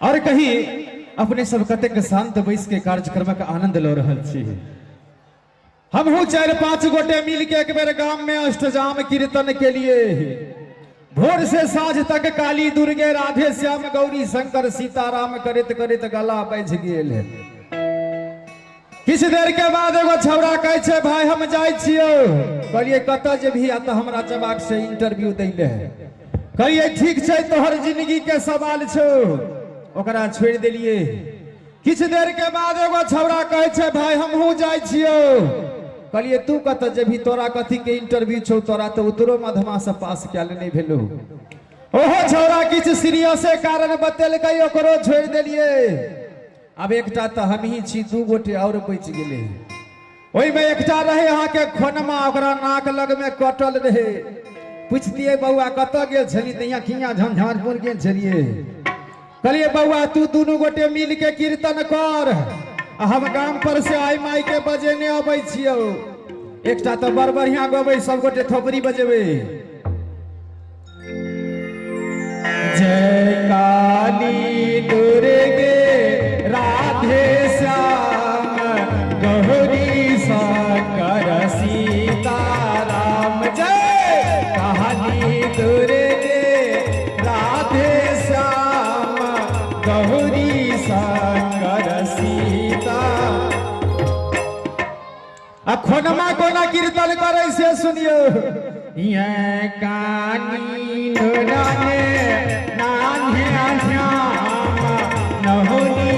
और कहीं अपने सब कतेक शांत बैस के कार्यक्रम का आनंद लो रहल छी। हम 4-5 गोटे मिल के एक बेर गांव में अष्टजाम कीर्तन के लिए भोर से साँझ तक काली दुर्गे राधे श्याम गौरी शंकर सीताराम करत करत गला बैठ गेल है। किछ देर के बाद एगो छौड़ा कहे छे भाई हम जाय छियो। कहलिए कत जेभी आ त हमरा जवाब से इंटरव्यू दैले है। कहलिए ठीक छे तोहर जिंदगी के सवाल छो। ओकरा छोड़ देलिए। किछ देर के बाद एगो छौड़ा कहे छे भाई हमहू जाय छियो। कहलिए तू कत जेभी तोरा कथी के इंटरव्यू छो तोरा तो उतरो मधमा से पास कैल नहीं भेलो। ओहो छौड़ा किछ सीरियस कारण बतेलकै ओकरो छोड़ देलिए। अब एकटा तो हम ही छी 2 गोटे और बच गेले। ओई में एकटा रहे यहाँ के खोनमा ओकरा नाक लग में कटल रहे। पूछतिए बउआ कत गेल छली त यहाँ खिया झंझारपुर गेल छलिए। कहलिए बउआ तू दोनों गोटे मिल के कीर्तन कर हम गांव पर से आई माई के बजेने अबै छियो। एकटा तो बड़ बढ़िया गबै सब गोटे थोपड़ी बजेबे। जय काली दुर्गे राधे श्याम गौरी शंकर सीताराम। जय काली दुर्गे राधे श्याम गौरी शंकर सीता। खोनमा कोना कीर्तन करे से सुनियो। ये कानी नाने नाने श्याम नहोनी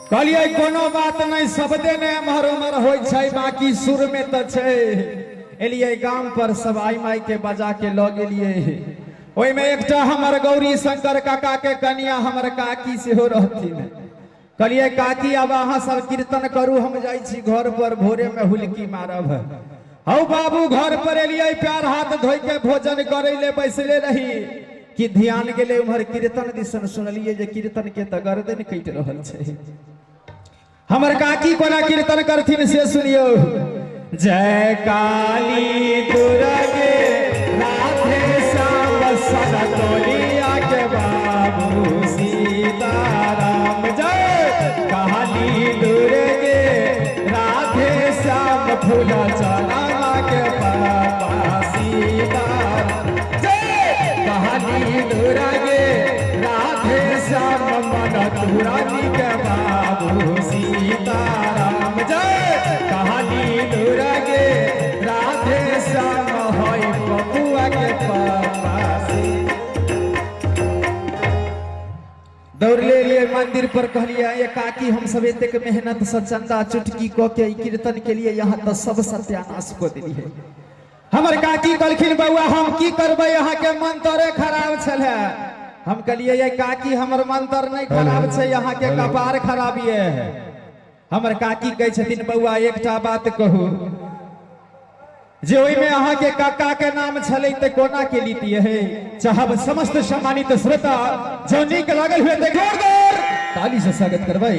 कहलिए कोनो बात नहीं सबदे ने एम्हर उम्हर होय छै बाकी सुर में तो छै। एलिए गांव पर सब आई माई के बजा के ल गेलिए। ओई में एकटा हमर गौरी शंकर काका के कनिया हमर काकी से हो रहथिन। कहलिए काकी अब अहाँ सब कीर्तन करू हम जाई छी घर पर भोरे में हुलकी मारब। हौ बाबू घर पर एलिए प्यार हाथ धोई के भोजन करे ले बैसले रही कि ध्यान गेले उम्हर कीर्तन दिसन सुनलिए जे कीर्तन के त गर्दन कटि रहल छै। हमर काकी कोना कीर्तन करथिन से सुनियो। जय काली दुर्गे राधे श्याम सनतोलिया के बाबू सीताराम। जय काली दुर्गे राधे श्याम फूल चना के बाबा सीताराम। जय काली दुर्गे राधे श्याम मन तुरानी के बाबू सीताराम। जय काली दुर्गे राधे श्याम होय बबुआ के पापा। दौड़ ले लिए मंदिर पर कहलिए ये काकी हम सब एतेक मेहनत से चंदा चुटकी क के कीर्तन के लिए यहाँ तो सब सत्यानाश को दिली है। हमर काकी कहलखिन बउआ हम की करबै यहाँ के मंत्रे खराब छले। हम कहलिए ये काकी हमर मंत्र नहीं खराब छै यहाँ के कपार खराबी है। हमर काकी कहे छथिन बउआ एकटा बात कहू जे ओई में अहाँ के काका के नाम छलै त कोना के लीतिए है। चाहब समस्त सम्मानित श्रोता जो नीक लागल हुए ते जोरदार ताली से स्वागत करबै।